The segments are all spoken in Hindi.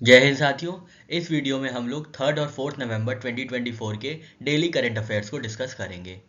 जय हिंद साथियों। इस वीडियो में हम लोग 3 और 4 नवंबर 2024 के डेली करंट अफेयर्स को डिस्कस करेंगे।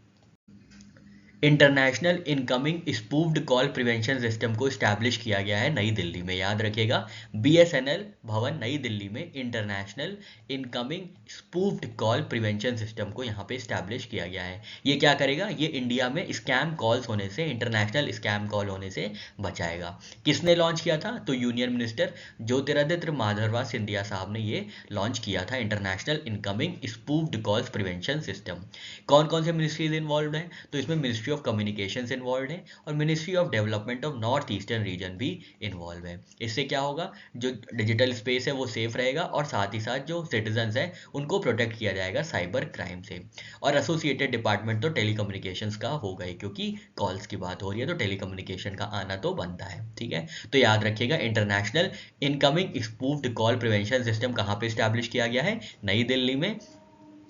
International incoming spoofed call prevention system को इस्टेब्लिश किया गया है नई दिल्ली में। याद रखिएगा, बीएसएनएल भवन नई दिल्ली में international incoming spoofed call prevention system को यहाँ पे इस्टेब्लिश किया गया है। ये क्या करेगा? ये इंडिया में स्कैम कॉल्स होने से, इंटरनेशनल स्कैम कॉल होने से बचाएगा। किसने लॉन्च किया था? तो यूनियन मिनिस्टर ज्योतिरादित्य माधव सिंधिया साहब ने ये लॉन्च किया था, international incoming spoofed calls prevention system. कौन कौन से मिनिस्ट्रीज इन्वॉल्व हैं? तो इसमें मिनिस्ट्री ऑफ कम्युनिकेशंस इन्वॉल्व है और ministry of development of north eastern region भी इन्वॉल्व है। इससे क्या होगा? जो डिजिटल स्पेस है वो सेफ रहेगा और साथ ही साथ जो सिटीजन्स हैं उनको प्रोटेक्ट किया जाएगा साइबर क्राइम से। और एसोसिएटेड डिपार्टमेंट तो टेलीकम्युनिकेशंस का होगा ही, क्योंकि कॉल्स की बात हो रही है तो टेलीकम्युनिकेशन का आना तो बनता है। ठीक है, तो याद रखिएगा, international incoming spoofed call prevention system कहाँ पे स्टैब्लिश किया गया है? नई दिल्ली में।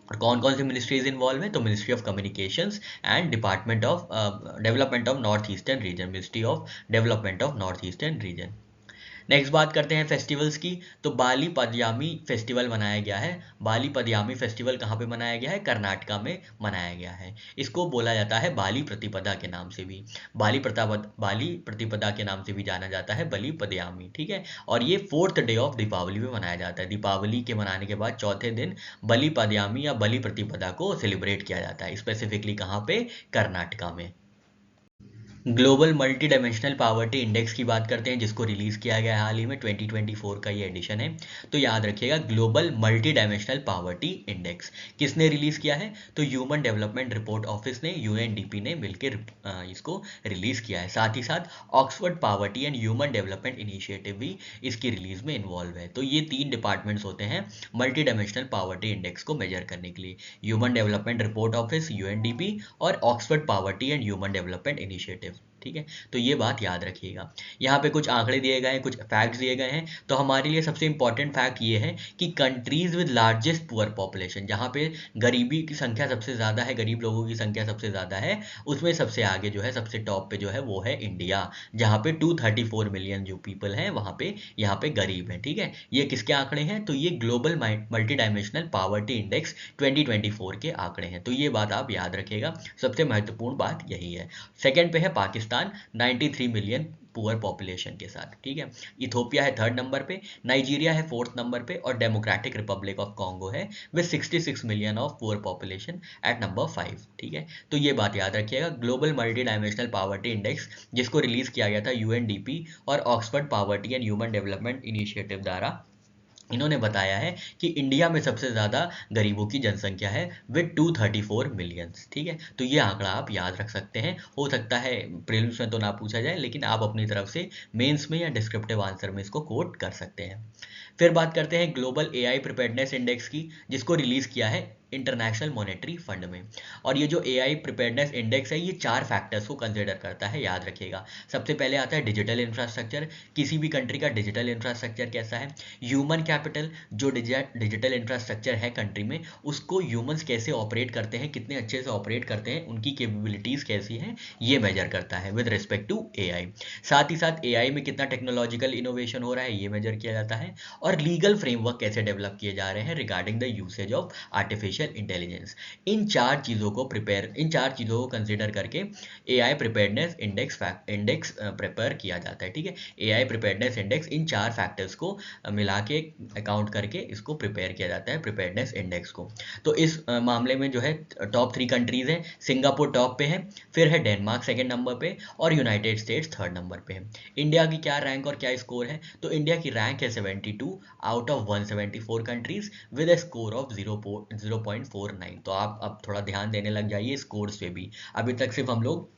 और कौन कौन सी मिनिस्ट्रीज इन्वॉल्व है? तो ministry of communications and department of development of north eastern region, ministry of development of north eastern region. Next बात करते हैं फेस्टिवल्स की। तो बाली पदयामी फेस्टिवल मनाया गया है। बाली पदयामी फेस्टिवल कहाँ पे मनाया गया है? कर्नाटका में मनाया गया है। इसको बोला जाता है बाली प्रतिपदा के नाम से भी। बाली प्रतिपदा के नाम से भी जाना जाता है बली पदयामी। ठीक है, और ये 4th डे ऑफ दीपावली में मनाया जाता है। दीपावली के मनाने के बाद चौथे दिन बली पदयामी या बली प्रतिपदा को सेलिब्रेट किया जाता है, स्पेसिफिकली कहाँ पे? कर्नाटका में। Global multi dimensional poverty index की बात करते हैं, जिसको रिलीज किया गया है हाल ही में, 2024 का ये एडिशन है। तो याद रखिएगा, global multi dimensional poverty index किसने रिलीज किया है? तो ह्यूमन डेवलपमेंट रिपोर्ट ऑफिस ने, यूएनडीपी ने मिलकर इसको रिलीज किया है। साथ ही साथ Oxford poverty and human development initiative भी इसकी रिलीज में इन्वॉल्व है। तो ये 3 डिपार्टमेंट्स होते हैं मल्टी डायमेंशनल पावर्टी इंडेक्स को मेजर करने के लिए: human development report office UNDP और Oxford poverty and human development initiative. ठीक है, तो ये बात याद रखिएगा। यहाँ पे कुछ आंकड़े दिए गए हैं, कुछ फैक्ट्स दिए गए हैं। तो हमारे लिए सबसे इंपॉर्टेंट फैक्ट ये है कि countries with largest poor population, जहाँ पे गरीबी की संख्या सबसे ज़्यादा है, गरीब लोगों की संख्या सबसे ज़्यादा है, उसमें सबसे आगे जो है, सबसे टॉप पे जो है वो है इंडिया, जहाँ पे 234 मिलियन जो पीपल हैं वहाँ पे, यहाँ पे गरीब हैं। ठीक है, ये किसके आंकड़े हैं? तो ये global multi dimensional poverty index 2024 के आंकड़े हैं। तो ये बात आप याद रखिएगा, सबसे महत्वपूर्ण बात यही है। सेकंड पे है पाकिस्तान 93 मिलियन पुअर पॉपुलेशन के साथ। ठीक है, इथोपिया है 3rd नंबर पे, नाइजीरिया है 4th नंबर पे और डेमोक्रेटिक रिपब्लिक ऑफ कॉन्गो है with 66 million of poor population at number 5। ठीक है, तो ये बात याद रखिएगा, global multi dimensional poverty index जिसको रिलीज किया गया था यूएनडीपी और Oxford poverty and human development initiative द्वारा, इन्होंने बताया है कि इंडिया में सबसे ज़्यादा गरीबों की जनसंख्या है विद 234 मिलियंस। ठीक है, तो ये आंकड़ा आप याद रख सकते हैं। हो सकता है प्रीलिम्स में तो ना पूछा जाए, लेकिन आप अपनी तरफ से मेंस में या डिस्क्रिप्टिव आंसर में इसको कोट कर सकते हैं। फिर बात करते हैं ग्लोबल एआई प्रिपेयर्डनेस इंडेक्स की, जिसको रिलीज किया है इंटरनेशनल मॉनेटरी फंड में। और ये जो एआई प्रिपेयर्डनेस इंडेक्स है, ये 4 फैक्टर्स को कंसिडर करता है, याद रखिएगा। सबसे पहले आता है डिजिटल इंफ्रास्ट्रक्चर, किसी भी कंट्री का डिजिटल इंफ्रास्ट्रक्चर कैसा है। ह्यूमन कैपिटल, जो डिजिटल इंफ्रास्ट्रक्चर है कंट्री में, उसको ह्यूमंस कैसे ऑपरेट करते हैं, कितने अच्छे से ऑपरेट करते हैं, उनकी कैपेबिलिटीज़ कैसी हैं, ये मेजर करता है विद रिस्पेक्ट टू एआई। साथ ही साथ एआई में कितना टेक्नोलॉजिकल इनोवेशन हो रहा है, ये मेजर किया जाता है। और लीगल फ्रेमवर्क कैसे डेवलप किए जा रहे हैं regarding the usage of artificial intelligence. इन चार चीज़ों को कंसिडर करके एआई प्रिपेयर्डनेस इंडेक्स प्रिपेयर किया जाता है। ठीक है, एआई प्रिपेयर्डनेस इंडेक्स इन 4 फैक्टर्स को मिला के अकाउंट करके इसको प्रिपेयर किया जाता है, प्रिपेयर्डनेस इंडेक्स को। तो इस मामले में जो है टॉप 3 कंट्रीज हैं, सिंगापुर टॉप पे है, फिर है डेनमार्क 2nd नंबर पे और यूनाइटेड स्टेट्स 3rd नंबर पे है। इंडिया की क्या रैंक और क्या स्कोर है? तो इंडिया की रैंक है 72 out of 174 countries with A score of 0.49। तो आप अब थोड़ा ध्यान देने लग जाइए स्कोर्स पे भी। अभी तक सिर्फ हम लोग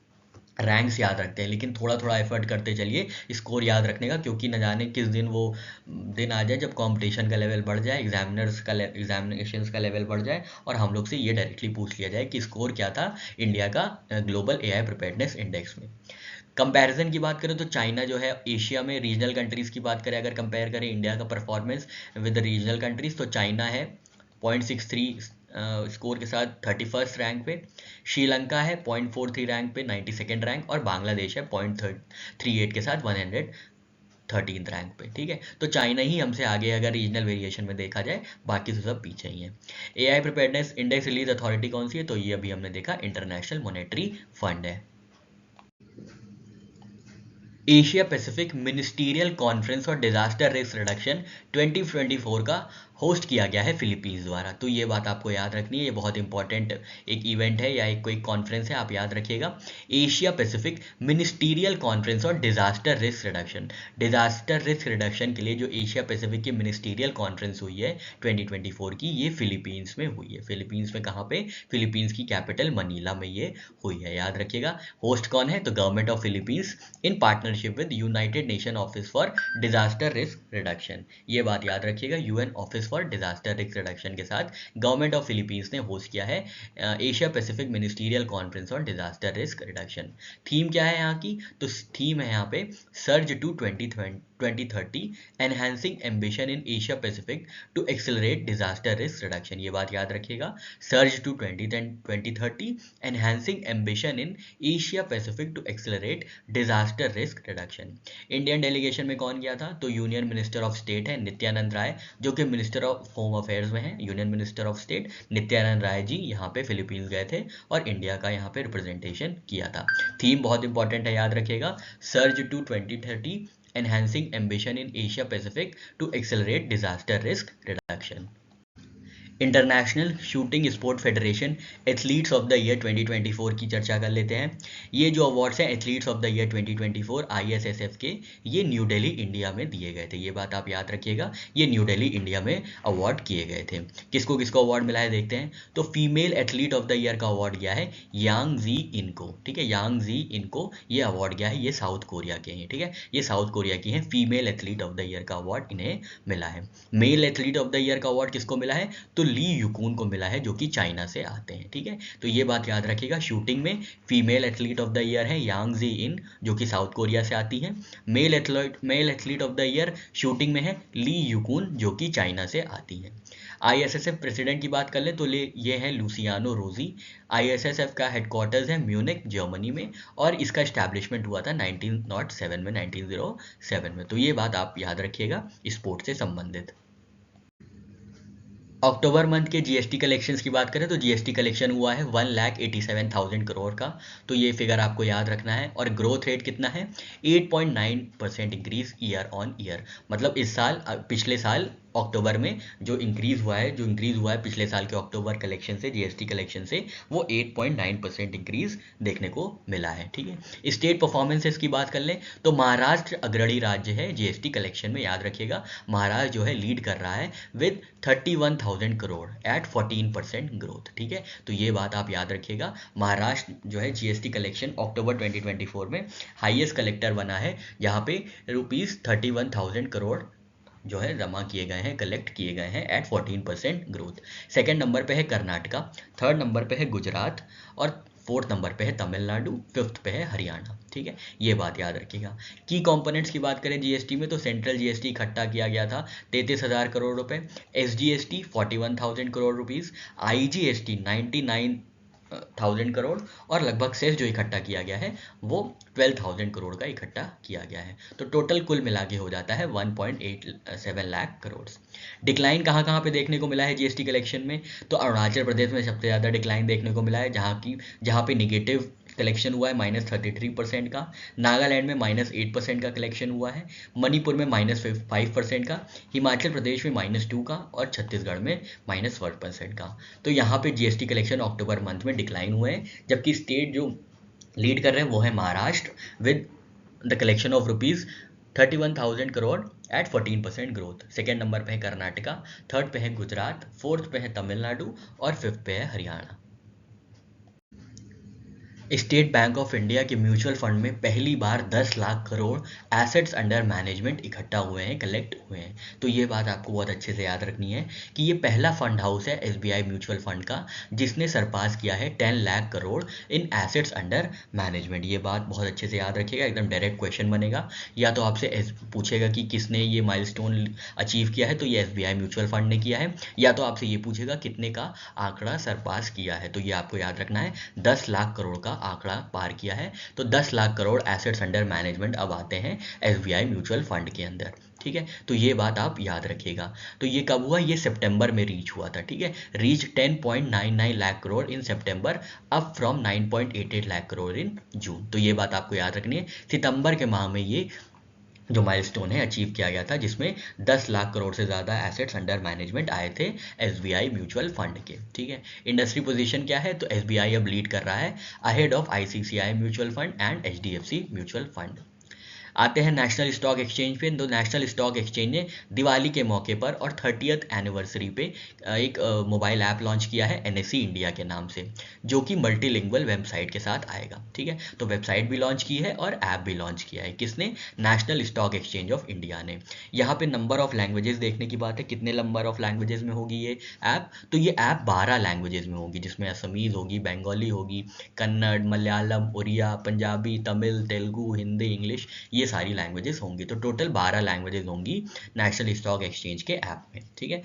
रैंक्स याद रखते हैं, लेकिन थोड़ा थोड़ा एफर्ट करते चलिए स्कोर याद रखने का, क्योंकि न जाने किस दिन वो दिन आ जाए जब कंपटीशन का लेवल बढ़ जाए, एग्जामिनेशंस का लेवल बढ़ जाए और हम लोग से ये डायरेक्टली पूछ लिया जाए कि स्कोर क्या था इंडिया का ग्लोबल एआई प्रिपेयर्डनेस इंडेक्स में। कंपैरिजन की बात करें तो चाइना जो है एशिया में, रीजनल कंट्रीज़ की बात करें, अगर कंपेयर करें इंडिया का परफॉर्मेंस विद रीजनल कंट्रीज़, तो चाइना है 0.63 स्कोर के साथ 31st रैंक पे, श्रीलंका है 0.43 रैंक पे 92nd रैंक, और बांग्लादेश है 0.38 के साथ 13th रैंक पे, ठीक है। तो चाइना ही हमसे आगे अगर रीजनल वेरिएशन में देखा जाए, बाकी तो सब पीछे ही हैं। AI preparedness index release authority कौन सी है, तो ये अभी हमने देखा इंटरनेशनल मॉनेटरी फंड है। एशिया पैसिफिक मिनिस्टीरियल कॉन्फ्रेंस और डिजास्टर रिस्क रिडक्शन 2024 का होस्ट किया गया है फिलीपींस द्वारा। तो ये बात आपको याद रखनी है, ये बहुत इंपॉर्टेंट एक इवेंट है या एक कोई कॉन्फ्रेंस है, आप याद रखिएगा। एशिया पैसिफिक मिनिस्टीरियल कॉन्फ्रेंस और disaster risk reduction, disaster risk reduction के लिए जो एशिया पैसिफिक की मिनिस्टीरियल कॉन्फ्रेंस हुई है 2024 की, ये फिलीपींस में हुई है। फिलीपींस में कहाँ पे, फिलीपींस की कैपिटल मनीला में ये हुई है, याद रखिएगा। होस्ट कौन है, तो government of Philippines in partnership with United Nation office for disaster risk reduction. ये बात याद रखिएगा, UN office for disaster risk reduction के साथ गवर्नमेंट ऑफ फिलीपींस ने होस्ट किया है Asia Pacific ministerial conference on disaster risk reduction. Theme क्या है यहाँ की, तो थीम है यहाँ पे surge to 2030 enhancing ambition in Asia Pacific to accelerate disaster risk reduction. ये बात याद रखिएगा, surge to 2030 enhancing ambition in Asia Pacific to accelerate disaster risk reduction. Indian delegation में कौन गया था, तो यूनियन मिनिस्टर ऑफ स्टेट है नित्यानंद राय, जो कि मिनिस्टर ऑफ होम अफेयर्स में है। Union minister of state Nityanand Rai ji यहाँ पे फिलीपींस गए थे और इंडिया का यहाँ पे रिप्रेजेंटेशन किया था। थीम बहुत इंपॉर्टेंट है, याद रखिएगा, surge to 2030 enhancing ambition in Asia Pacific to accelerate disaster risk reduction. International shooting sport federation athletes of the year 2024 की चर्चा कर लेते हैं। ये जो अवार्ड्स हैं athletes of the year 2024 ISSF के, ये न्यू दिल्ली इंडिया में दिए गए थे। ये बात आप याद रखिएगा, ये न्यू दिल्ली इंडिया में अवार्ड किए गए थे। किसको किसको अवार्ड मिला है देखते हैं। तो female athlete of the year का अवार्ड गया है यांग जी इनको, ठीक है, यांग जी इनको ये अवार्ड गया है। ये साउथ कोरिया के हैं, ठीक है, ये साउथ कोरिया की हैं। Female athlete of the year का अवार्ड इन्हें मिला है। Male athlete of the year का अवार्ड किसको मिला है, तो ली यूकून को मिला है, जो कि चाइना से आते हैं, ठीक है। तो ये बात याद रखिएगा, शूटिंग में female athlete of the year है यांग जी इन, जो कि साउथ कोरिया से आती है। Male athlete of the year shooting में है ली यूकून, जो कि चाइना से आती है। आईएसएसएफ प्रेसिडेंट की बात कर ले तो ये है लुसियानो रोजी। आईएसएसएफ का हेडक्वार्टर्स है म्यूनिक जर्मनी में, और इसका एस्टैब्लिशमेंट हुआ था 1907 में। तो ये बात आप याद रखिएगा स्पोर्ट्स से संबंधित। अक्टूबर मंथ के जीएसटी कलेक्शंस की बात करें तो जीएसटी कलेक्शन हुआ है 1,87,000 करोड़ का। तो ये फिगर आपको याद रखना है। और ग्रोथ रेट कितना है, 8.9% इंक्रीज ईयर ऑन ईयर। मतलब इस साल पिछले साल अक्टूबर में जो इंक्रीज हुआ है पिछले साल के अक्टूबर कलेक्शन से, जीएसटी कलेक्शन से, वो 8.9% इंक्रीज देखने को मिला है, ठीक है। स्टेट परफॉर्मेंसेस की बात कर लें तो महाराष्ट्र अग्रणी राज्य है जीएसटी कलेक्शन में, याद रखिएगा। महाराष्ट्र जो है लीड कर रहा है विद 31,000 करोड़ एट 14% ग्रोथ, ठीक है। तो ये बात आप याद रखिएगा, महाराष्ट्र जो है जीएसटी कलेक्शन अक्टूबर 2024 में हाईएस्ट कलेक्टर बना है, जहाँ पे ₹31,000 करोड़ जो है जमा किए गए हैं, कलेक्ट किए गए हैं एट 14% ग्रोथ। सेकंड नंबर पे है कर्नाटका, थर्ड नंबर पे है गुजरात, और फोर्थ नंबर पे है तमिलनाडु, फिफ्थ पे है हरियाणा, ठीक है। ये बात याद रखिएगा। की कंपोनेंट्स की बात करें जीएसटी में तो सेंट्रल जीएसटी इकट्ठा किया गया था 33,000 करोड़ रुपए, SGST 41,000 crore rupees, IGST 99,000 crore, और लगभग सेस जो इकट्ठा किया गया है वो 12,000 करोड़ का इकट्ठा किया गया है। तो टोटल कुल मिला के हो जाता है 1.87 लाख करोड़। डिक्लाइन कहाँ कहाँ पे देखने को मिला है जीएसटी कलेक्शन में, तो अरुणाचल प्रदेश में सबसे ज़्यादा डिक्लाइन देखने को मिला है, जहाँ पे निगेटिव कलेक्शन हुआ है -33% का। नागालैंड में -8% का कलेक्शन हुआ है, मणिपुर में -5% का, हिमाचल प्रदेश में -2 का, और छत्तीसगढ़ में -1% का। तो यहाँ पे जीएसटी कलेक्शन अक्टूबर मंथ में डिक्लाइन हुए हैं, जबकि स्टेट जो लीड कर रहे हैं वो है Maharashtra with the collection of ₹31,000 crore at 14% growth. Second number पे है कर्नाटका, थर्ड पे है गुजरात, फोर्थ पे है तमिलनाडु, और फिफ्थ पे है Haryana. State bank of India के म्यूचुअल फंड में पहली बार 10 lakh crore assets under management इकट्ठा हुए हैं, कलेक्ट हुए हैं। तो ये बात आपको बहुत अच्छे से याद रखनी है कि ये पहला फंड हाउस है एसबीआई म्यूचुअल फंड का जिसने सरपास किया है 10 लाख करोड़ इन एसेट्स अंडर मैनेजमेंट। ये बात बहुत अच्छे से याद रखिएगा, एकदम डायरेक्ट क्वेश्चन बनेगा। या तो आपसे पूछेगा कि किसने ये माइलस्टोन अचीव किया है, तो ये एसबीआई म्यूचुअल फंड ने किया है, या तो आपसे ये पूछेगा कितने का आंकड़ा सरपास किया है। तो ये आपको याद रखना है, 10 लाख करोड़ का आंकड़ा पार किया है। तो 10 lakh crore assets under management अब आते हैं एसबीआई म्यूचुअल फंड के अंदर। ठीक है, तो ये बात आप याद रखिएगा। तो ये कब हुआ? ये सितंबर में रीच हुआ था। ठीक है, reach 10.99 lakh crore in September, up from 9.88 lakh crore in June. तो ये बात आपको याद रखनी है। सितंबर के माह में ये जो माइलस्टोन है अचीव किया गया था, जिसमें 10 लाख करोड़ से ज़्यादा एसेट्स अंडर मैनेजमेंट आए थे एसबीआई म्यूचुअल फंड के। ठीक है, इंडस्ट्री पोजीशन क्या है? तो एसबीआई अब लीड कर रहा है ahead of ICCI mutual fund and HDFC mutual fund. आते हैं नेशनल स्टॉक एक्सचेंज पे। तो नेशनल स्टॉक एक्सचेंज ने दिवाली के मौके पर और 30th एनिवर्सरी पे एक मोबाइल ऐप लॉन्च किया है एनएसई इंडिया के नाम से, जो कि मल्टीलिंगुअल वेबसाइट के साथ आएगा। ठीक है, तो वेबसाइट भी लॉन्च की है और ऐप भी लॉन्च किया है। किसने? National stock exchange of India ने। यहाँ पे नंबर ऑफ लैंग्वेजेस देखने की बात है, कितने नंबर ऑफ लैंग्वेजेस में होगी ये ऐप? तो ये ऐप 12 लैंग्वेजेस में होगी, जिसमें असमीज होगी, बंगाली होगी, कन्नड़, मलयालम, उड़िया, पंजाबी, तमिल, तेलुगु, हिंदी, इंग्लिश, ये सारी लैंग्वेजेस होंगी। तो टोटल 12 लैंग्वेजेस होंगी नेशनल स्टॉक एक्सचेंज के ऐप में। ठीक है,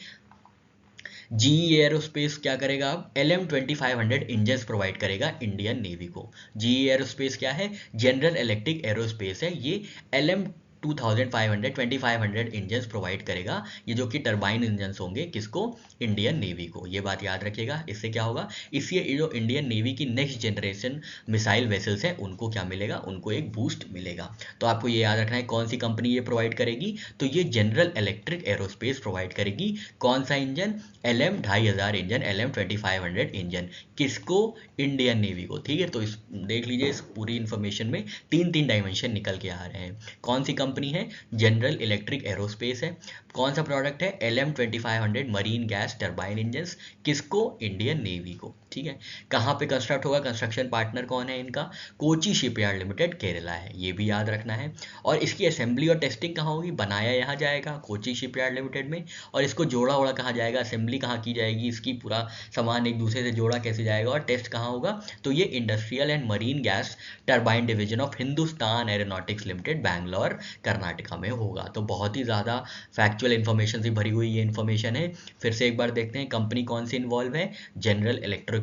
जीई एरोस्पेस क्या करेगा? अब LM2500 इंजन प्रोवाइड करेगा इंडियन नेवी को। जीई एरोस्पेस क्या है? जनरल इलेक्ट्रिक एरोस्पेस है। ये LM2500 इंजन प्रोवाइड करेगा, ये जो कि टरबाइन इंजन होंगे, किसको? इंडियन नेवी को। ये बात याद रखिएगा। इससे क्या होगा? इससे जो इंडियन नेवी की नेक्स्ट जनरेशन मिसाइल वेसल्स हैं, उनको क्या मिलेगा? उनको एक बूस्ट मिलेगा। तो आपको ये याद रखना है कौन सी कंपनी ये प्रोवाइड करेगी। तो ये जनरल इलेक्ट्रिक एरोस्पेस प्रोवाइड करेगी। कौन सा engine? LM2500 engine, LM2500 engine, किसको? इंडियन नेवी को। ठीक है, तो इस देख लीजिए, इस पूरी इंफॉर्मेशन में तीन डायमेंशन निकल के आ रहे हैं। कौन सी कंपनी है? जनरल इलेक्ट्रिक एरोस्पेस है। कौन सा प्रोडक्ट है? LM2500 marine gas turbine engine, किसको? इंडियन नेवी को। ठीक है, कहाँ पे कंस्ट्रक्ट होगा? कंस्ट्रक्शन पार्टनर कौन है इनका? कोची शिपयार्ड लिमिटेड, केरला है। ये भी याद रखना है। और इसकी असेंबली और टेस्टिंग कहाँ होगी? बनाया यहाँ जाएगा कोची शिपयार्ड लिमिटेड में, और इसको जोड़ा ओड़ा कहाँ जाएगा? असेंबली कहाँ की जाएगी? इसकी पूरा सामान एक दूसरे से जोड़ा कैसे जाएगा, और टेस्ट कहाँ होगा? तो ये industrial and marine gas turbine division of Hindustan aeronautics limited, Bangalore, Karnataka में होगा। तो बहुत ही ज़्यादा फैक्चुअल इन्फॉर्मेशन से भरी हुई ये इन्फॉर्मेशन है। फिर से एक बार देखते हैं कंपनी कौन सी इन्वॉल्व है। जनरल इलेक्ट्रिक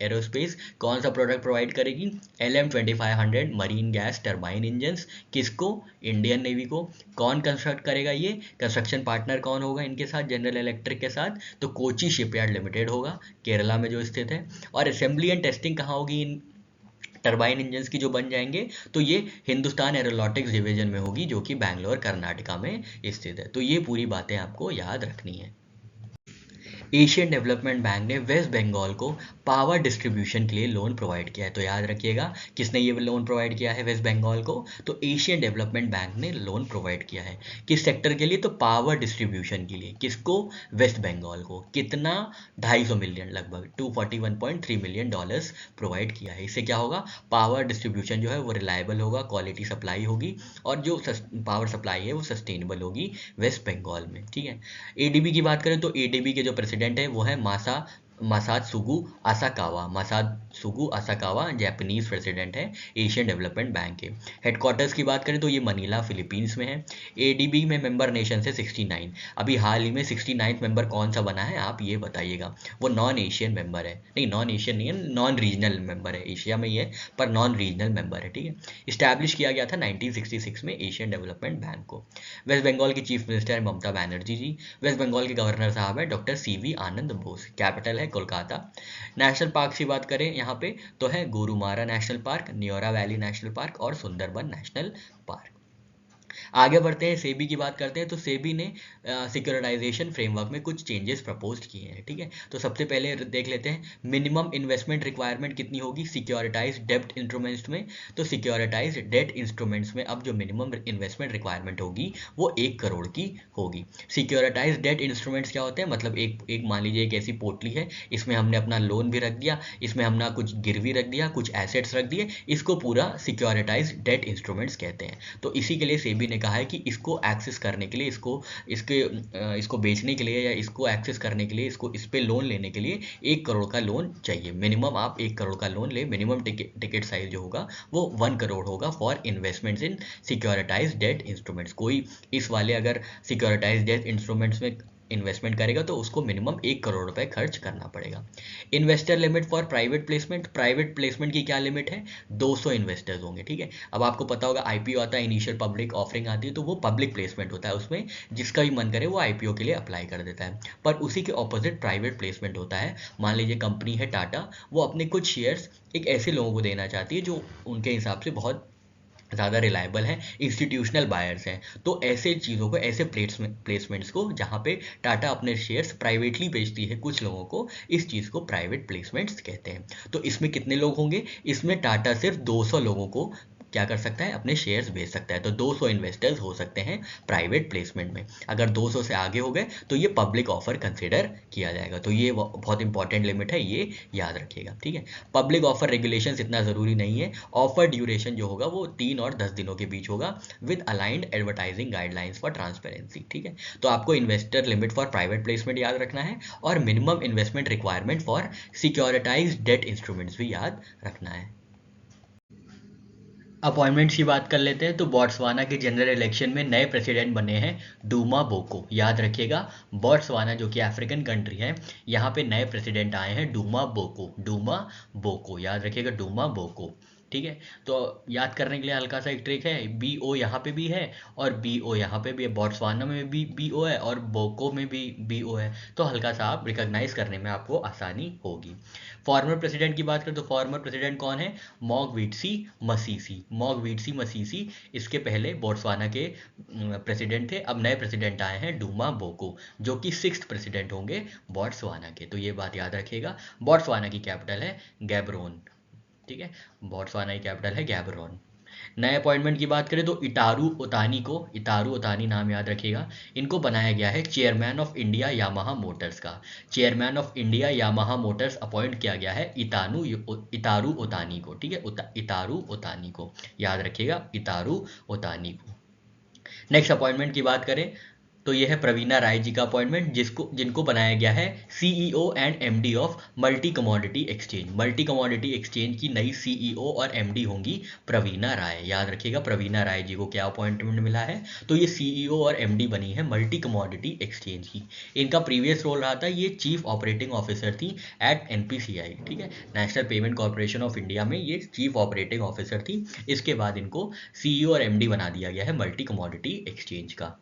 एरोस्पेस कौन सा प्रोडक्ट प्रोवाइड करेगी? LM2500 marine gas turbine engine, किसको? इंडियन नेवी को। कौन कंस्ट्रक्ट करेगा ये? कंस्ट्रक्शन पार्टनर कौन होगा इनके साथ, जनरल इलेक्ट्रिक के साथ? तो कोची शिपयार्ड लिमिटेड होगा, केरला में जो स्थित है। और असेंबली एंड टेस्टिंग कहाँ होगी इन टरबाइन इंजन्स की जो बन जाएंगे? तो ये हिंदुस्तान एरोनॉटिक्स डिवीजन में होगी, जो कि बैंगलोर कर्नाटका में स्थित है। तो ये पूरी बातें आपको याद रखनी है। एशियन डेवलपमेंट बैंक ने वेस्ट बंगाल को पावर डिस्ट्रीब्यूशन के लिए लोन प्रोवाइड किया है। तो याद रखिएगा, किसने ये लोन प्रोवाइड किया है वेस्ट बंगाल को? तो एशियन डेवलपमेंट बैंक ने लोन प्रोवाइड किया है। किस सेक्टर के लिए? तो पावर डिस्ट्रीब्यूशन के लिए। किसको? वेस्ट बंगाल को। कितना? 250 मिलियन, लगभग $241.3 मिलियन प्रोवाइड किया है। इससे क्या होगा? पावर डिस्ट्रीब्यूशन जो है वो रिलायबल होगा, क्वालिटी सप्लाई होगी, और जो पावर सप्लाई है वो सस्टेनेबल होगी वेस्ट बंगाल में। ठीक है, एडीबी की बात करें तो एडीबी के जो प्रेसिडेंट है वो है मासात्सुगु आसाकावा। मासात्सुगु आसाकावा जापानीज प्रेसिडेंट है एशियन डेवलपमेंट बैंक के। हेडक्वार्टर्स की बात करें तो ये मनीला फिलीपींस में है। एडीबी में मेंबर नेशन है 69। अभी हाल ही में 69th मेंबर कौन सा बना है, आप ये बताइएगा। वो नॉन एशियन मेंबर है, नहीं नॉन एशियन नहीं है, नॉन रीजनल मेंबर है। एशिया में ही है पर नॉन रीजनल मेंबर है। ठीक है, इस्टेब्लिश किया गया था 1966 में एशियन डेवलपमेंट बैंक को। वेस्ट बंगाल की चीफ मिनिस्टर है ममता बनर्जी जी। वेस्ट बंगाल के गवर्नर साहब है डॉक्टर सीवी आनंद बोस। कैपिटल है कोलकाता। नेशनल पार्क की बात करें यहाँ पे तो है Gorumara national park, Neora valley national park और सुंदरबन नेशनल पार्क। आगे बढ़ते हैं, सेबी की बात करते हैं। तो सेबी ने सिक्योरिटाइजेशन फ्रेमवर्क में कुछ चेंजेस प्रपोज किए हैं। ठीक है, तो सबसे पहले देख लेते हैं मिनिमम इन्वेस्टमेंट रिक्वायरमेंट कितनी होगी सिक्योरिटाइज डेब्ट इंस्ट्रूमेंट्स में। तो सिक्योरिटाइज डेट इंस्ट्रूमेंट्स में अब जो मिनिमम इन्वेस्टमेंट रिक्वायरमेंट होगी वो 1 करोड़ की होगी। सिक्योरिटाइज डेट इंस्ट्रूमेंट्स क्या होते हैं? मतलब एक मान लीजिए एक ऐसी पोटली है, इसमें हमने अपना लोन भी रख दिया, इसमें हमने कुछ गिरवी रख दिया, कुछ एसेट्स रख दिए, इसको पूरा सिक्योरिटाइज डेट इंस्ट्रूमेंट्स कहते हैं। तो इसी के लिए सेबी ने कहा है कि इसको एक्सेस करने के लिए, इसको बेचने के लिए या इसको एक्सेस करने के लिए, इस पे लोन लेने के लिए 1 करोड़ का लोन चाहिए। मिनिमम आप 1 करोड़ का लोन ले, मिनिमम टिकट साइज जो होगा वो 1 करोड़ होगा for investments in securitise debt instruments. कोई इस वाले अगर सिक्योरिटाइज डेट इंस्ट्रूमेंट्स में इन्वेस्टमेंट करेगा तो उसको मिनिमम 1 करोड़ रुपए खर्च करना पड़ेगा। Investor limit for private placement की क्या लिमिट है? 200 इन्वेस्टर्स होंगे, ठीक है। अब आपको पता होगा आईपीओ आता है, इनिशियल पब्लिक ऑफरिंग आती है, तो वो पब्लिक प्लेसमेंट होता है, उसमें जिसका भी मन करे वो आईपीओ के लिए अप्लाई कर देता है। पर उसी के ऑपोजिट प्राइवेट प्लेसमेंट होता है। मान लीजिए कंपनी है टाटा, वो अपने कुछ शेयर्स एक ऐसे लोगों को देना चाहती है जो उनके हिसाब से बहुत ज़्यादा रिलायबल हैं, इंस्टीट्यूशनल बायर्स हैं। तो ऐसे चीज़ों को, ऐसे प्लेसमेंट्स को जहाँ पे टाटा अपने शेयर्स प्राइवेटली बेचती है कुछ लोगों को, इस चीज़ को प्राइवेट प्लेसमेंट्स कहते हैं। तो इसमें कितने लोग होंगे? इसमें टाटा सिर्फ 200 लोगों को क्या कर सकता है? अपने शेयर्स बेच सकता है। तो 200 इन्वेस्टर्स हो सकते हैं प्राइवेट प्लेसमेंट में। अगर 200 से आगे हो गए तो ये पब्लिक ऑफर कंसिडर किया जाएगा। तो ये बहुत इंपॉर्टेंट लिमिट है, ये याद रखिएगा, ठीक है। पब्लिक ऑफर रेगुलेशंस इतना ज़रूरी नहीं है। ऑफर ड्यूरेशन जो होगा वो 3 और 10 दिनों के बीच होगा with aligned advertising guidelines for transparency, ठीक है। तो आपको investor limit for private placement याद रखना है और minimum investment requirement for सिक्योरिटाइज्ड debt instruments भी याद रखना है। अपॉइंटमेंट्स की बात कर लेते हैं तो बोट्सवाना के जनरल इलेक्शन में नए प्रेसिडेंट बने हैं डूमा बोको। याद रखिएगा, बोट्सवाना जो कि अफ्रीकन कंट्री है, यहाँ पे नए प्रेसिडेंट आए हैं डूमा बोको, याद रखिएगा डूमा बोको, ठीक है। तो याद करने के लिए हल्का सा एक ट्रिक है, बी ओ यहाँ पे भी है और बी ओ यहाँ पे भी है, बोट्सवाना में भी बी ओ है और बोको में भी बी ओ है, तो हल्का सा आप रिकॉग्नाइज करने में आपको आसानी होगी। फॉर्मर प्रेसिडेंट की बात करें तो फॉर्मर प्रेसिडेंट कौन है? मॉगवीटसी मसीसी इसके पहले बोट्सवाना के प्रेसिडेंट थे। अब नए प्रेसिडेंट आए हैं डूमा बोको, जो कि 6th प्रेसिडेंट होंगे बोट्सवाना के। तो ये बात याद रखिएगा। बोट्सवाना की कैपिटल है गैबरोन, ठीक है। बोट्सवाना की कैपिटल है गैबरोन। नए अपॉइंटमेंट की बात करें तो इतारू ओतानी नाम याद रखिएगा, इनको बनाया गया है chairman of India Yamaha Motors का। Chairman of India Yamaha Motors appoint किया गया है इतारू ओतानी को, ठीक है। इतारू ओतानी को याद रखिएगा, इतारू ओतानी को। नेक्स्ट अपॉइंटमेंट की बात करें तो ये है प्रवीणा राय जी का अपॉइंटमेंट, जिनको बनाया गया है CEO and MD of multi commodity exchange. Multi commodity exchange की नई सीईओ और एमडी होंगी प्रवीणा राय। याद रखिएगा, प्रवीणा राय जी को क्या अपॉइंटमेंट मिला है? तो ये सीईओ और एमडी बनी है मल्टी कमोडिटी एक्सचेंज की। इनका प्रीवियस रोल रहा था, ये चीफ ऑपरेटिंग ऑफिसर थी एट एनपीसीआई, ठीक है, national payment corporation of India में ये चीफ ऑपरेटिंग ऑफिसर थी। इसके बाद इनको सीईओ और एमडी बना दिया गया है मल्टी कमोडिटी एक्सचेंज का।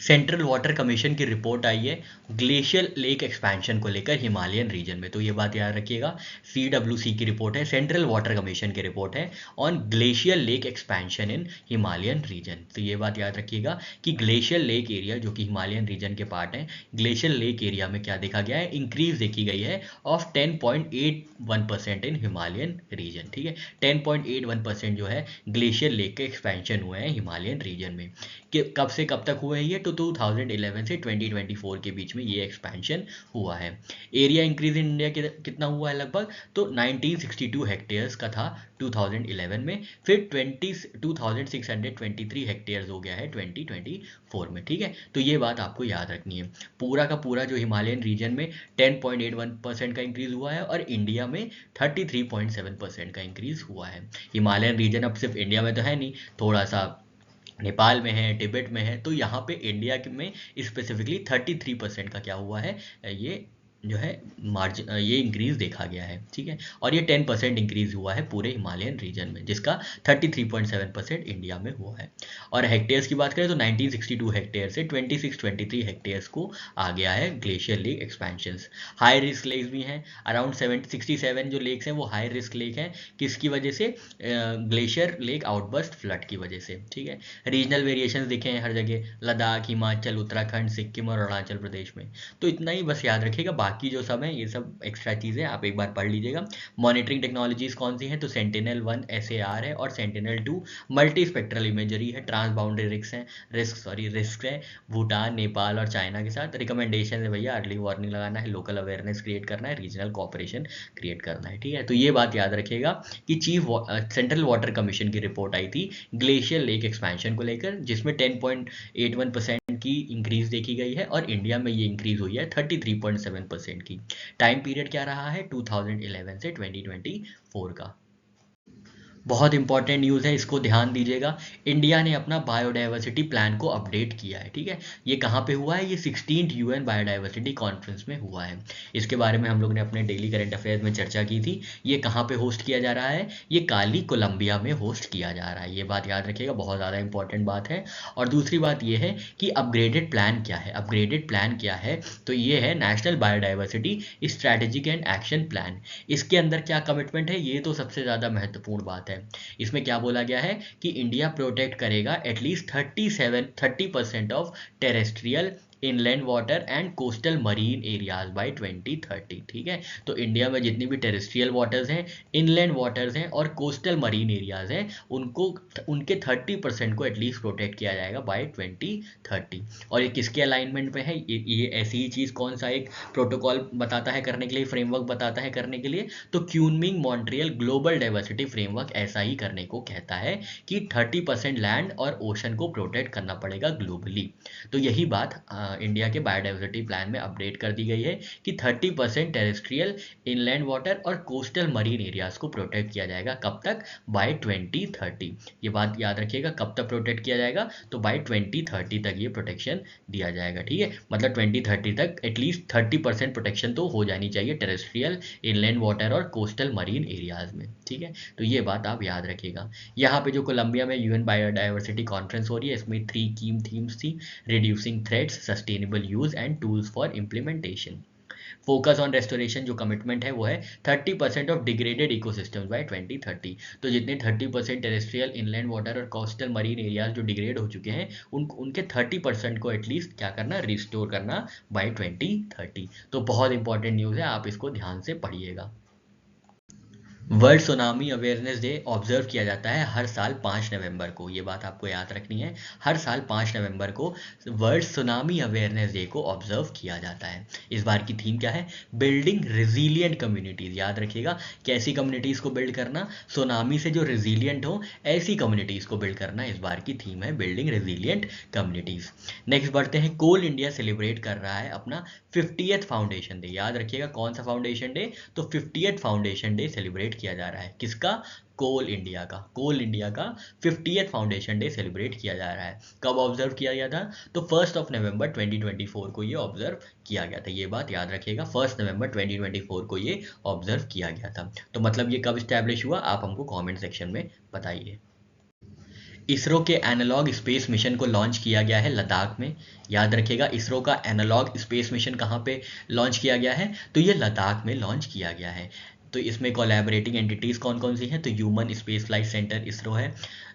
सेंट्रल वाटर कमीशन की रिपोर्ट आई है ग्लेशियल लेक एक्सपेंशन को लेकर हिमालयन रीजन में। तो ये बात याद रखिएगा, सीडब्ल्यूसी की रिपोर्ट है, सेंट्रल वाटर कमीशन की रिपोर्ट है on glacial lake expansion in Himalayan region. तो ये बात याद रखिएगा कि ग्लेशियल लेक एरिया जो कि हिमालयन रीजन के पार्ट है, ग्लेशियल लेक एरिया में क्या देखा गया है? इंक्रीज देखी गई है ऑफ 10.81% इन हिमालयन रीजन, ठीक है। 10.81% जो है ग्लेशियल लेक के एक्सपेंशन हुए हैं हिमालयन रीजन में। कि कब से कब तक हुए हैं ये? तो 2011 से 2024 के बीच में ये एक्सपेंशन हुआ है। एरिया इंक्रीज इन इंडिया कितना हुआ है लगभग? तो 1962 हेक्टेयर्स का था 2011 में, फिर 2623 हेक्टेयर्स हो गया है 2024 में, ठीक है। तो ये बात आपको याद रखनी है। पूरा का पूरा जो हिमालयन रीजन में 10.81% का इंक्रीज हुआ है और इंडिया में 33.7% का इंक्रीज हुआ है। हिमालयन रीजन अब सिर्फ इंडिया में तो है नहीं, थोड़ा सा नेपाल में है, तिब्बत में है, तो यहाँ पे इंडिया में स्पेसिफिकली 33% का क्या हुआ है? ये जो है मार्जिन, ये इंक्रीज देखा गया है, ठीक है। और ये 10% इंक्रीज हुआ है पूरे हिमालयन रीजन में, जिसका 33.7% इंडिया में हुआ है। और हेक्टेयर्स की बात करें तो 1962 हेक्टेयर से 2623 हेक्टेयर्स को आ गया है glacier lake expansions. High risk lakes भी हैं, अराउंड 67 जो लेक्स हैं वो हाई रिस्क लेक हैं। किसकी वजह से? ग्लेशियर लेक आउटबर्स्ट फ्लड की वजह से, ठीक है। रीजनल वेरिएशंस दिखे हैं हर जगह, लद्दाख, हिमाचल, उत्तराखंड, सिक्किम और अरुणाचल प्रदेश में। तो इतना ही बस याद रखिएगा, बाकी जो सब है ये सब एक्स्ट्रा चीज़ें आप एक बार पढ़ लीजिएगा। मॉनिटरिंग टेक्नोलॉजीज कौन सी हैं? तो सेंटिनल-1 SAR है और सेंटिनल-2 मल्टी स्पेक्ट्रल इमेजरी है। ट्रांसबाउंडरी रिस्क है भूटान, नेपाल और चाइना के साथ। रिकमेंडेशन है भैया, अर्ली वार्निंग लगाना है, लोकल अवेयरनेस क्रिएट करना है, रीजनल कोऑपरेशन क्रिएट करना है, ठीक है। तो ये बात याद रखिएगा कि सेंट्रल वाटर कमीशन की रिपोर्ट आई थी ग्लेशियर लेक एक्सपेंशन को लेकर, जिसमें 10.81% की इंक्रीज देखी गई है और इंडिया में ये इंक्रीज हुई है 33.7% की। टाइम पीरियड क्या रहा है? 2011 से 2024 का। बहुत इंपॉर्टेंट न्यूज़ है, इसको ध्यान दीजिएगा। इंडिया ने अपना बायोडाइवर्सिटी प्लान को अपडेट किया है, ठीक है। ये कहाँ पे हुआ है? ये 16th यूएन बायोडाइवर्सिटी कॉन्फ्रेंस में हुआ है। इसके बारे में हम लोग ने अपने डेली करंट अफेयर्स में चर्चा की थी। ये कहाँ पे होस्ट किया जा रहा है? ये काली कोलंबिया में होस्ट किया जा रहा है। ये बात याद रखिएगा, बहुत ज़्यादा इंपॉर्टेंट बात है। और दूसरी बात ये है कि अपग्रेडेड प्लान क्या है। अपग्रेडेड प्लान क्या है? तो ये है national biodiversity strategic and action plan. इसके अंदर क्या कमिटमेंट है? ये तो सबसे ज़्यादा महत्वपूर्ण बात है। इसमें क्या बोला गया है कि इंडिया प्रोटेक्ट करेगा at least 30% of terrestrial inland water and coastal marine areas by 2030, ठीक है। तो इंडिया में जितनी भी टेरेस्ट्रियल वाटर्स हैं, इनलैंड वाटर्स हैं और कोस्टल मरीन एरियाज हैं, उनको उनके 30% को एटलीस्ट प्रोटेक्ट किया जाएगा बाय 2030। और ये किसके अलाइनमेंट में है? ये ऐसी ही चीज़ कौन सा एक प्रोटोकॉल बताता है करने के लिए, फ्रेमवर्क बताता है करने के लिए? तो क्यूनमिंग मॉन्ट्रियल ग्लोबल डाइवर्सिटी फ्रेमवर्क ऐसा ही करने को कहता है कि 30% लैंड और ओशन को प्रोटेक्ट करना पड़ेगा ग्लोबली। तो यही बात इंडिया के बायोडाइवर्सिटी प्लान में अपडेट कर दी गई है कि 30% टेरेस्ट्रियल इनलैंड वाटर और कोस्टल मरीन एरियाज को प्रोटेक्ट किया जाएगा। कब तक? बाय 2030। ये बात याद रखिएगा, कब तक प्रोटेक्ट किया जाएगा? तो बाय 2030 तक ये प्रोटेक्शन दिया जाएगा, ठीक है। मतलब 2030 तक एटलीस्ट 30% प्रोटेक्शन तो हो जानी चाहिए टेरेस्ट्रियल इनलैंड वाटर और कोस्टल मरीन एरियाज में, ठीक है। तो ये बात आप याद रखिएगा। यहाँ पे जो कोलंबिया में यूएन बायोडाइवर्सिटी कॉन्फ्रेंस हो रही है, इसमें 3 की थीम्स थी: reducing threats, sustainable use and tools for implementation. Focus on restoration जो कमिटमेंट है वो है 30% ऑफ डिग्रेडेड इकोसिस्टम्स बाय 2030। तो जितने 30% टेरेस्ट्रियल इनलैंड वाटर और कोस्टल मरीन एरियाज जो डिग्रेड हो चुके हैं, उनके 30% को एटलीस्ट क्या करना? रिस्टोर करना बाय 2030। तो बहुत इंपॉर्टेंट न्यूज़ है, आप इसको ध्यान से पढ़िएगा। World tsunami awareness day observe किया जाता है हर साल 5 नवंबर को। ये बात आपको याद रखनी है, हर साल 5 नवंबर को वर्ल्ड सुनामी अवेयरनेस डे को ऑब्जर्व किया जाता है। इस बार की थीम क्या है? Building resilient communities. याद रखिएगा, कैसी कम्युनिटीज़ को बिल्ड करना? सुनामी से जो रिजीलियंट हो, ऐसी कम्युनिटीज़ को बिल्ड करना इस बार की थीम है, बिल्डिंग रिजीलियंट कम्युनिटीज़। नेक्स्ट बढ़ते हैं, कोल इंडिया सेलिब्रेट कर रहा है अपना 50th फाउंडेशन डे। याद रखिएगा, कौन सा फाउंडेशन डे? तो 50th फाउंडेशन डे सेलिब्रेट किया जा रहा है। किसका? कोल इंडिया का। कोल इंडिया का 50th फाउंडेशन डे सेलिब्रेट किया जा रहा है। कब ऑब्जर्व किया गया था? तो 1 नवंबर 2024 को ये ऑब्जर्व किया गया था। ये बात याद रखिएगा, 1 नवंबर 2024 को ये ऑब्जर्व किया गया था। तो मतलब ये कब स्टैब्लिश हुआ? आप हमको कमेंट सेक्शन में बताइए। इसरो के एनालॉग स्पेस मिशन को लॉन्च किया गया है लद्दाख में। याद रखिएगा, इसरो का एनालॉग स्पेस मिशन कहाँ पे लॉन्च किया गया है? तो ये लद्दाख में लॉन्च किया गया है। तो इसमें कोलैबोरेटिंग एंटिटीज़ कौन कौन सी हैं? तो human space flight centre ISRO है,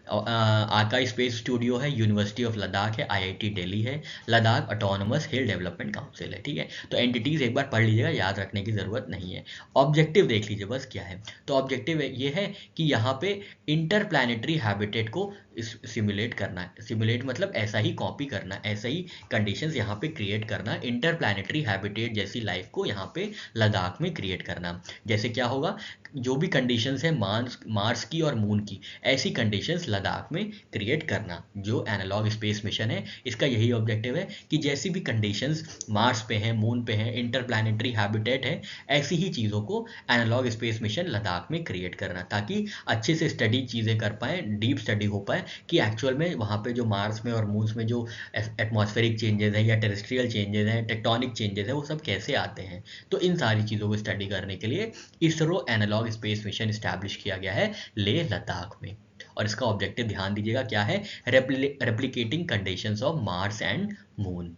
आका स्पेस स्टूडियो है, यूनिवर्सिटी ऑफ लद्दाख है, आईआईटी दिल्ली है, लद्दाख ऑटोनोमस हिल डेवलपमेंट काउंसिल है, ठीक है। तो एंटिटीज़ एक बार पढ़ लीजिएगा, याद रखने की ज़रूरत नहीं है। ऑब्जेक्टिव देख लीजिए बस क्या है। तो ऑब्जेक्टिव ये है कि यहाँ पे इंटरप्लैनेटरी हैबिटेट को सिमुलेट करना है। सिमुलेट मतलब ऐसा ही कॉपी करना, ऐसा ही कंडीशंस यहाँ पे क्रिएट करना, इंटरप्लैनेटरी हैबिटेट जैसी लाइफ को यहाँ पे लद्दाख में क्रिएट करना। जैसे क्या होगा? जो भी कंडीशंस है मार्स की और मून की, ऐसी कंडीशंस लद्दाख में क्रिएट करना। जो एनालॉग स्पेस मिशन है, इसका यही ऑब्जेक्टिव है कि जैसी भी कंडीशंस मार्स पे हैं, मून पे हैं, इंटरप्लैनेटरी हैबिटेट है, ऐसी ही चीज़ों को एनालॉग स्पेस मिशन लद्दाख में क्रिएट करना, ताकि अच्छे से स्टडी चीज़ें कर पाएँ, डीप स्टडी हो पाए कि एक्चुअल में वहाँ पे जो मार्स में और मून में जो एटमॉस्फेरिक चेंजेस हैं या टेरेस्ट्रियल चेंजेस हैं, टेक्टोनिक चेंजेस हैं, वो सब कैसे आते हैं। तो इन सारी चीज़ों को स्टडी करने के लिए ISRO analogue space mission establish किया गया है लेह लद्दाख में। और इसका ऑब्जेक्टिव ध्यान दीजिएगा क्या है? Replicating conditions of Mars and moon.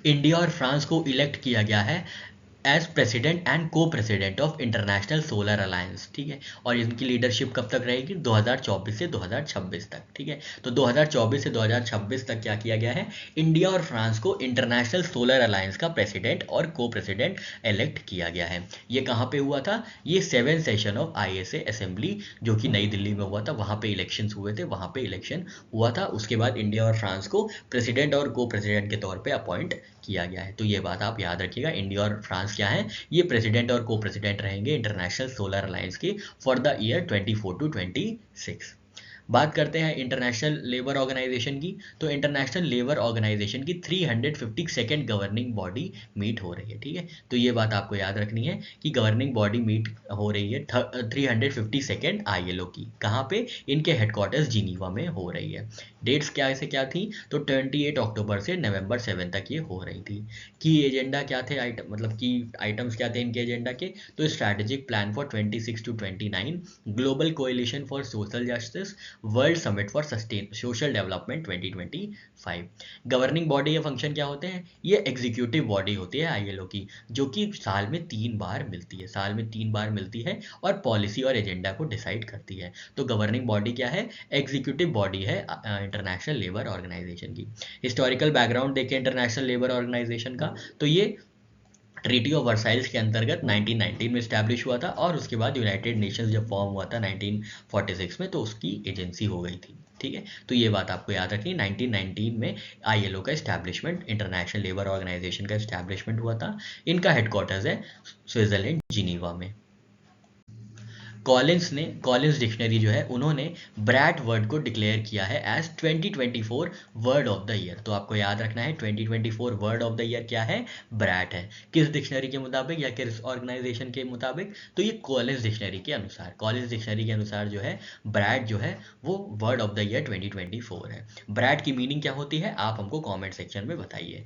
India और फ्रांस को इलेक्ट किया गया है एज प्रेसिडेंट एंड को president of international solar alliance, ठीक है। और इनकी लीडरशिप कब तक रहेगी? 2024 से 2026 तक, ठीक है। तो 2024 से 2026 तक क्या किया गया है? इंडिया और फ्रांस को इंटरनेशनल सोलर अलायंस का प्रेसिडेंट और को प्रेसिडेंट इलेक्ट किया गया है। ये कहाँ पे हुआ था? ये 7th session of ISA assembly जो कि नई दिल्ली में हुआ था, वहाँ पे इलेक्शन हुए थे, वहाँ पे इलेक्शन हुआ था। उसके बाद इंडिया और फ्रांस को प्रेसिडेंट और को प्रेसिडेंट के तौर पर अपॉइंट किया गया है। तो ये बात आप याद रखिएगा, इंडिया और फ्रांस क्या है? ये प्रेसिडेंट और को प्रेसिडेंट रहेंगे इंटरनेशनल सोलर अलायंस के फॉर द ईयर 24 to 26। बात करते हैं इंटरनेशनल लेबर ऑर्गेनाइजेशन की, तो इंटरनेशनल लेबर ऑर्गेनाइजेशन की 352nd गवर्निंग बॉडी मीट हो रही है, ठीक है। तो ये बात आपको याद रखनी है कि गवर्निंग बॉडी मीट हो रही है 352nd ILO की, कहाँ पे, इनके हेडक्वार्टर्स जिनीवा में हो रही है। डेट्स क्या से क्या थी, तो 28 अक्टूबर से नवंबर 7 तक ये हो रही थी। की एजेंडा क्या थे, आइटम मतलब की आइटम्स क्या थे इनके एजेंडा के, तो strategic plan for 26 to 29, global coalition for social justice, world summit for sustain social development 2025। Governing body के फंक्शन क्या होते हैं, ये एग्जीक्यूटिव बॉडी होती है ILO की, जो कि साल में 3 बार मिलती है, साल में 3 बार मिलती है और पॉलिसी और एजेंडा को डिसाइड करती है। तो गवर्निंग बॉडी क्या है, एग्जीक्यूटिव बॉडी है इंटरनेशनल लेबर ऑर्गेनाइजेशन की। हिस्टोरिकल बैकग्राउंड देखें इंटरनेशनल लेबर ऑर्गेनाइजेशन का, तो ये ट्रीटी ऑफ वर्साइल्स के अंतर्गत 1919 में स्टैब्लिश हुआ था, और उसके बाद यूनाइटेड नेशंस जब फॉर्म हुआ था 1946 में, तो उसकी एजेंसी हो गई थी, ठीक है। तो ये बात आपको याद रखनी, 1919 में ILO का इस्टेब्लिशमेंट, इंटरनेशनल लेबर ऑर्गेनाइजेशन का इस्टेब्लिशमेंट हुआ था। इनका हेडक्वार्टर्स है स्विट्जरलैंड जिनीवा में। कॉलिंस डिक्शनरी जो है, उन्होंने ब्रैट वर्ड को डिक्लेयर किया है as 2024 word of the year. तो आपको याद रखना है 2024 वर्ड ऑफ द ईयर क्या है, ब्रैट है। किस डिक्शनरी के मुताबिक या किस ऑर्गेनाइजेशन के मुताबिक, तो ये कॉलिंस डिक्शनरी के अनुसार, कॉलिंस डिक्शनरी के अनुसार जो है ब्रैट जो है वो वर्ड ऑफ द ईयर 2024 है। ब्रैट की मीनिंग क्या होती है, आप हमको कॉमेंट सेक्शन में बताइए।